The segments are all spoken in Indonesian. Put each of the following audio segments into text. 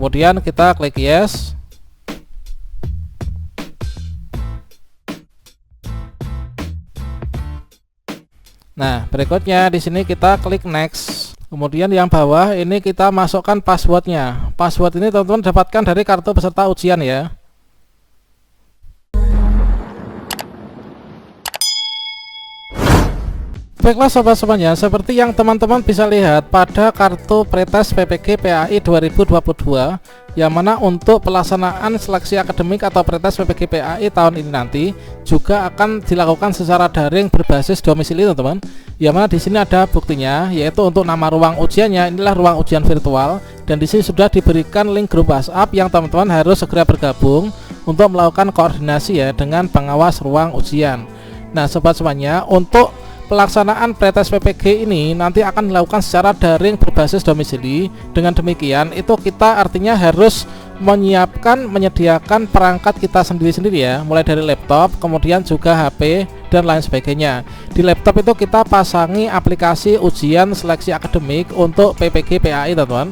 kemudian kita klik yes. Nah, berikutnya di sini kita klik next. Kemudian yang bawah ini kita masukkan passwordnya. Password ini teman-teman dapatkan dari kartu peserta ujian ya. Baiklah sobat semuanya, seperti yang teman-teman bisa lihat pada kartu pretest PPG PAI 2022, yang mana untuk pelaksanaan seleksi akademik atau pretest PPG PAI tahun ini nanti juga akan dilakukan secara daring berbasis domisili teman-teman. Yang mana di sini ada buktinya, yaitu untuk nama ruang ujiannya inilah ruang ujian virtual, dan di sini sudah diberikan link grup WhatsApp yang teman-teman harus segera bergabung untuk melakukan koordinasi ya dengan pengawas ruang ujian. Nah sobat semuanya, untuk pelaksanaan pretest PPG ini nanti akan dilakukan secara daring berbasis domisili. Dengan demikian itu kita artinya harus menyediakan perangkat kita sendiri-sendiri ya, mulai dari laptop, kemudian juga HP dan lain sebagainya. Di laptop itu kita pasangi aplikasi ujian seleksi akademik untuk PPG PAI teman-teman.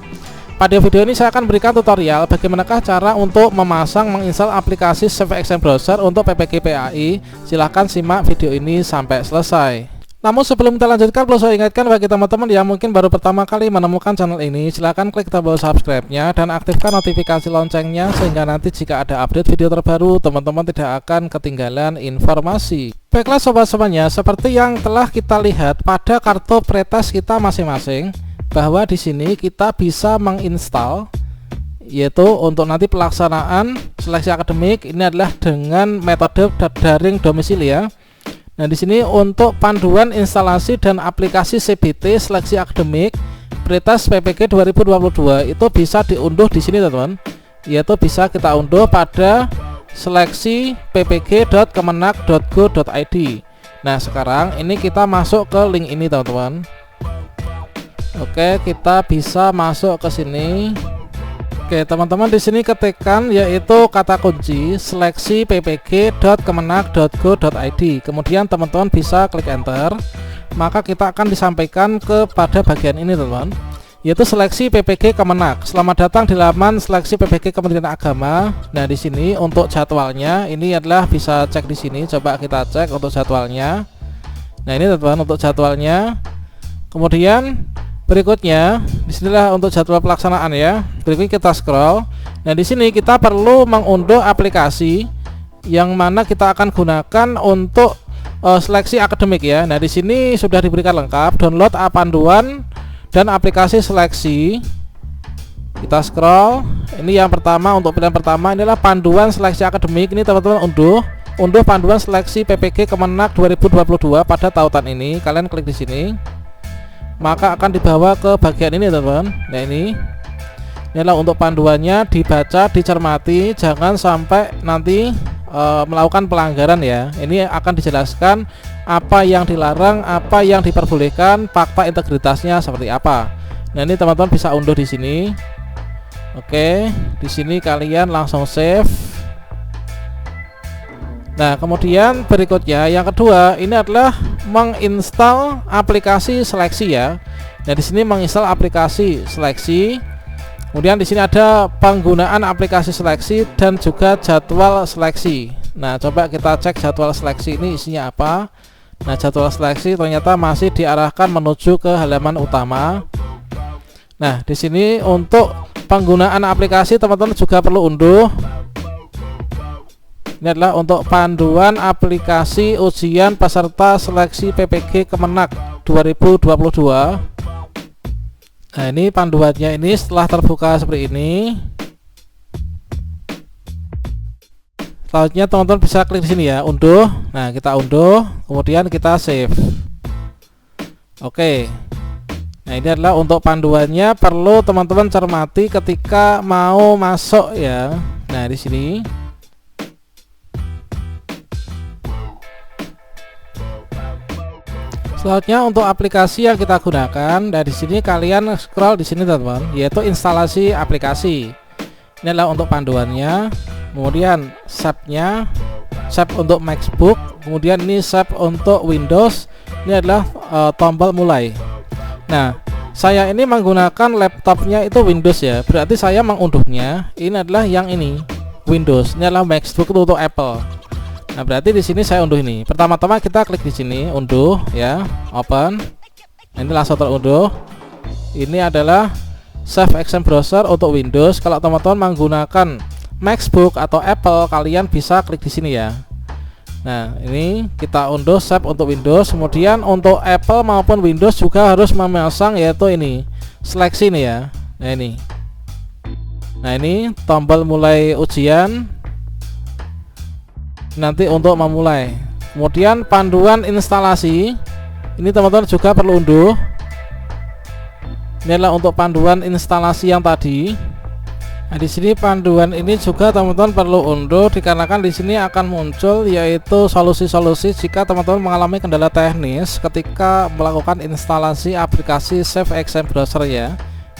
Pada video ini saya akan berikan tutorial bagaimanakah cara untuk memasang menginstal aplikasi SafeExam Browser untuk PPG PAI. Silahkan simak video ini sampai selesai. Namun sebelum kita lanjutkan, perlu saya ingatkan bagi teman-teman yang mungkin baru pertama kali menemukan channel ini, silahkan klik tombol subscribe-nya dan aktifkan notifikasi loncengnya, sehingga nanti jika ada update video terbaru, teman-teman tidak akan ketinggalan informasi. Baiklah sobat semuanya, seperti yang telah kita lihat pada kartu pretest kita masing-masing, bahwa di sini kita bisa menginstal, yaitu untuk nanti pelaksanaan seleksi akademik ini adalah dengan metode daring domisili ya. Nah di sini untuk panduan instalasi dan aplikasi CBT seleksi akademik pretest PPG 2022 itu bisa diunduh di sini teman-teman, yaitu bisa kita unduh pada seleksi ppg.kemenak.go.id. Nah sekarang ini kita masuk ke link ini teman-teman. Oke, kita bisa masuk ke sini. Oke teman-teman, di sini ketikkan yaitu kata kunci seleksi ppg.kemenak.go.id. Kemudian teman-teman bisa klik enter. Maka kita akan disampaikan kepada bagian ini teman-teman, yaitu seleksi PPG Kemenak. Selamat datang di laman seleksi PPG Kementerian Agama. Nah di sini untuk jadwalnya ini adalah bisa cek di sini. Coba kita cek untuk jadwalnya. Nah ini teman-teman untuk jadwalnya. Kemudian berikutnya disinilah untuk jadwal pelaksanaan ya. Berikutnya kita scroll. Nah di sini kita perlu mengunduh aplikasi yang mana kita akan gunakan untuk seleksi akademik ya. Nah di sini sudah diberikan lengkap, download panduan dan aplikasi seleksi. Kita scroll. Ini yang pertama, untuk pilihan pertama inilah panduan seleksi akademik. Ini teman-teman unduh panduan seleksi PPG Kemenak 2022 pada tautan ini. Kalian klik di sini, maka akan dibawa ke bagian ini teman-teman. Nah ini adalah untuk panduannya, dibaca, dicermati, jangan sampai nanti melakukan pelanggaran ya. Ini akan dijelaskan apa yang dilarang, apa yang diperbolehkan, fakta integritasnya seperti apa. Nah ini teman-teman bisa unduh di sini. Oke, di sini kalian langsung save. Nah kemudian berikutnya yang kedua ini adalah menginstal aplikasi seleksi ya. Nah di sini menginstal aplikasi seleksi. Kemudian di sini ada penggunaan aplikasi seleksi dan juga jadwal seleksi. Nah coba kita cek jadwal seleksi ini isinya apa. Nah jadwal seleksi ternyata masih diarahkan menuju ke halaman utama. Nah di sini untuk penggunaan aplikasi teman-teman juga perlu unduh. Ini adalah untuk panduan aplikasi ujian peserta seleksi PPG Kemenak 2022. Nah ini panduannya, ini setelah terbuka seperti ini. Selanjutnya teman-teman bisa klik di sini ya, unduh. Nah kita unduh, kemudian kita save. Oke. Nah ini adalah untuk panduannya, perlu teman-teman cermati ketika mau masuk ya. Nah di sini. Selanjutnya untuk aplikasi yang kita gunakan, dari sini kalian scroll di sini teman-teman, yaitu instalasi aplikasi. Ini adalah untuk panduannya, kemudian SAP-nya, SAP untuk MacBook, kemudian ini SAP untuk Windows. Ini adalah tombol mulai. Nah saya ini menggunakan laptopnya itu Windows ya, berarti saya mengunduhnya ini adalah yang ini Windows, ini adalah MacBook untuk Apple. Nah berarti di sini saya unduh ini. Pertama-tama kita klik di sini unduh ya, open. Nah, ini langsung terunduh. Ini adalah Save Exam Browser untuk Windows. Kalau teman-teman menggunakan MacBook atau Apple, kalian bisa klik di sini ya. Nah ini kita unduh save untuk Windows. Kemudian untuk Apple maupun Windows juga harus memasang yaitu ini seleksi nih ya. Nah ini tombol mulai ujian nanti untuk memulai. Kemudian panduan instalasi ini teman-teman juga perlu unduh. Ini adalah untuk panduan instalasi yang tadi. Nah, di sini panduan ini juga teman-teman perlu unduh dikarenakan di sini akan muncul yaitu solusi-solusi jika teman-teman mengalami kendala teknis ketika melakukan instalasi aplikasi Save Exam Browser ya,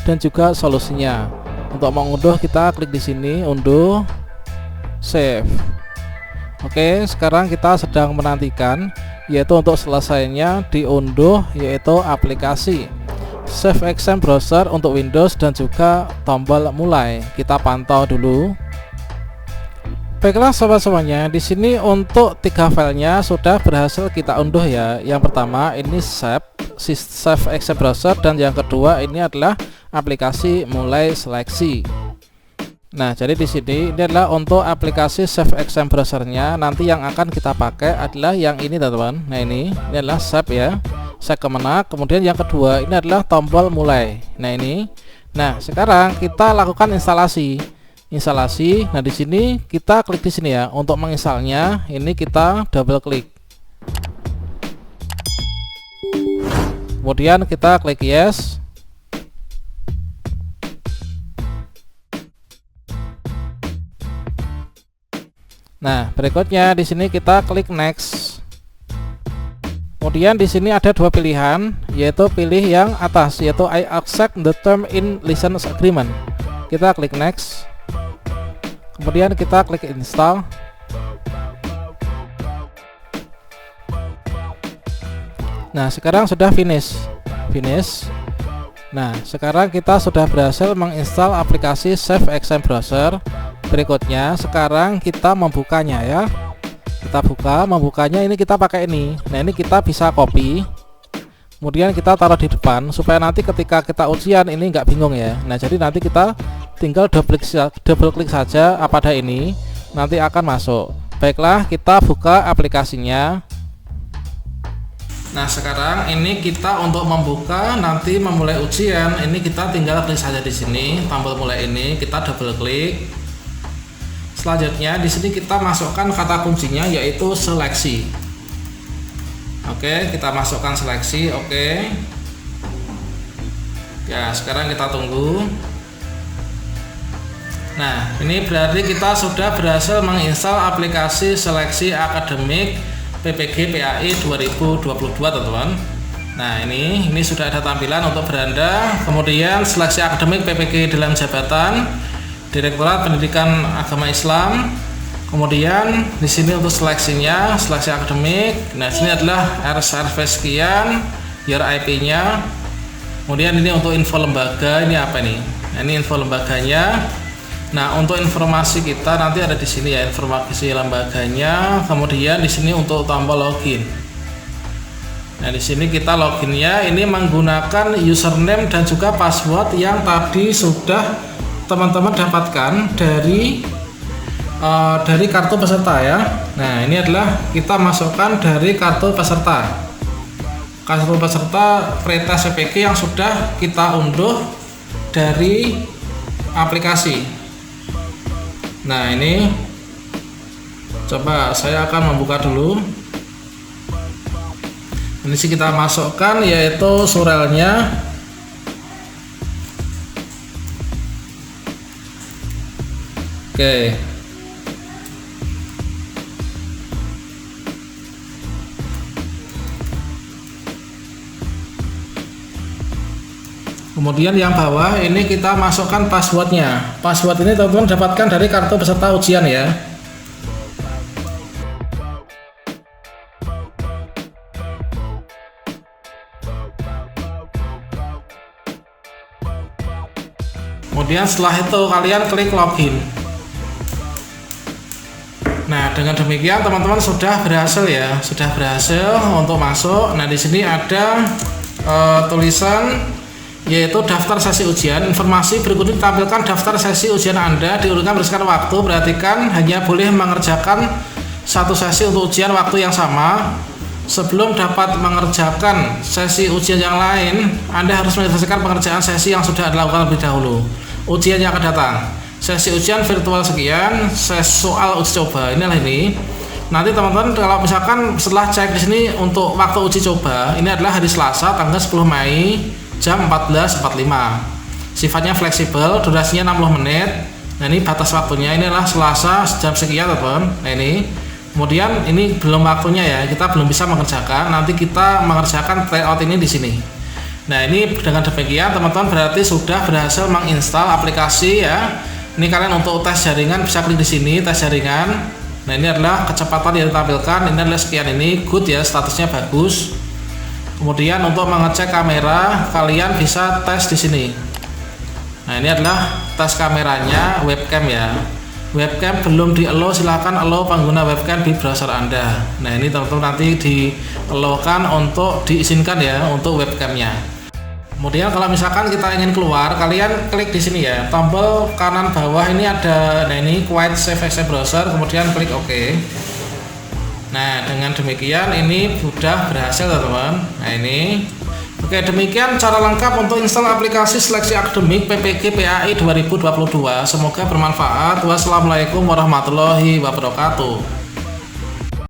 dan juga solusinya. Untuk mengunduh kita klik di sini unduh, save. Oke, sekarang kita sedang menantikan yaitu untuk selesainya diunduh yaitu aplikasi Save Exam Browser untuk Windows dan juga tombol mulai. Kita pantau dulu. Baiklah sobat-sobatnya, di sini untuk 3 filenya sudah berhasil kita unduh ya. Yang pertama ini Save Exam Browser dan yang kedua ini adalah aplikasi mulai seleksi. Nah, jadi di sini ini adalah untuk aplikasi Save Exam Browser-nya. Nanti yang akan kita pakai adalah yang ini teman-teman. Nah, ini adalah save ya. Saya kemenak. Kemudian yang kedua ini adalah tombol mulai. Nah ini. Nah sekarang kita lakukan instalasi. Nah di sini kita klik di sini ya. Untuk menginstalnya ini kita double klik. Kemudian kita klik yes. Nah berikutnya di sini kita klik next. Kemudian di sini ada 2 pilihan, yaitu pilih yang atas, yaitu I accept the term in license agreement. Kita klik next. Kemudian kita klik install. Nah, sekarang sudah finish. Nah, sekarang kita sudah berhasil menginstal aplikasi Save Exam Browser. Berikutnya, sekarang kita membukanya ya. Kita membukanya ini kita pakai ini. Nah ini kita bisa copy, kemudian kita taruh di depan supaya nanti ketika kita ujian ini nggak bingung ya. Nah jadi nanti kita tinggal double klik saja pada ini, nanti akan masuk. Baiklah, kita buka aplikasinya. Nah sekarang ini kita untuk membuka nanti memulai ujian ini kita tinggal klik saja di sini tombol mulai ini, kita double klik. Selanjutnya di sini kita masukkan kata kuncinya yaitu seleksi. Oke, kita masukkan seleksi. Oke. Ya, sekarang kita tunggu. Nah, ini berarti kita sudah berhasil menginstal aplikasi seleksi akademik PPG PAI 2022 teman-teman. Nah, ini sudah ada tampilan untuk beranda. Kemudian seleksi akademik PPG dalam jabatan Direktorat Pendidikan Agama Islam. Kemudian di sini untuk seleksinya, seleksi akademik. Nah, sini adalah RSRV sekian, year IP-nya. Kemudian ini untuk info lembaga, ini apa nih? Nah, ini info lembaganya. Nah, untuk informasi kita nanti ada di sini ya, informasi lembaganya. Kemudian di sini untuk tombol login. Nah, di sini kita loginnya ini menggunakan username dan juga password yang tadi sudah teman-teman dapatkan dari kartu peserta ya. Nah ini adalah kita masukkan dari kartu peserta pretest PPG yang sudah kita unduh dari aplikasi. Nah ini coba saya akan membuka dulu. Ini sih kita masukkan yaitu surelnya. Oke. Kemudian yang bawah ini kita masukkan passwordnya. Password ini teman-teman dapatkan dari kartu peserta ujian ya. Kemudian setelah itu kalian klik login. Nah, dengan demikian teman-teman sudah berhasil ya, sudah berhasil untuk masuk. Nah, di sini ada tulisan yaitu daftar sesi ujian. Informasi berikut ini tampilkan daftar sesi ujian Anda diurutkan berdasarkan waktu. Perhatikan hanya boleh mengerjakan satu sesi untuk ujian waktu yang sama. Sebelum dapat mengerjakan sesi ujian yang lain, Anda harus menyelesaikan pengerjaan sesi yang sudah dilakukan lebih dahulu. Ujian yang akan datang, sesi ujian virtual sekian, soal uji coba inilah ini. Nanti teman-teman kalau misalkan setelah cek di sini untuk waktu uji coba, ini adalah hari Selasa tanggal 10 Mei jam 14.45. Sifatnya fleksibel, durasinya 60 menit. Nah, ini batas waktunya, ini adalah Selasa jam sekian teman-teman. Nah, ini kemudian ini belum waktunya ya, kita belum bisa mengerjakan. Nanti kita mengerjakan tryout ini di sini. Nah, ini dengan demikian teman-teman berarti sudah berhasil menginstal aplikasi ya. Ini kalian untuk tes jaringan bisa klik di sini tes jaringan. Nah, ini adalah kecepatan yang ditampilkan. Ini adalah sekian, ini good ya, statusnya bagus. Kemudian untuk mengecek kamera kalian bisa tes di sini. Nah, ini adalah tes kameranya webcam ya. Webcam belum di-allow, silahkan allow pengguna webcam di browser Anda. Nah, ini teman-teman nanti di-allow-kan untuk diizinkan ya untuk webcamnya. Kemudian kalau misalkan kita ingin keluar, kalian klik di sini ya, tombol kanan bawah ini ada, nah ini Quiet Save as Browser, kemudian klik OK. Nah, dengan demikian ini sudah berhasil teman-teman. Nah, ini oke, demikian cara lengkap untuk install aplikasi seleksi akademik PPG PAI 2022. Semoga bermanfaat. Wassalamualaikum warahmatullahi wabarakatuh.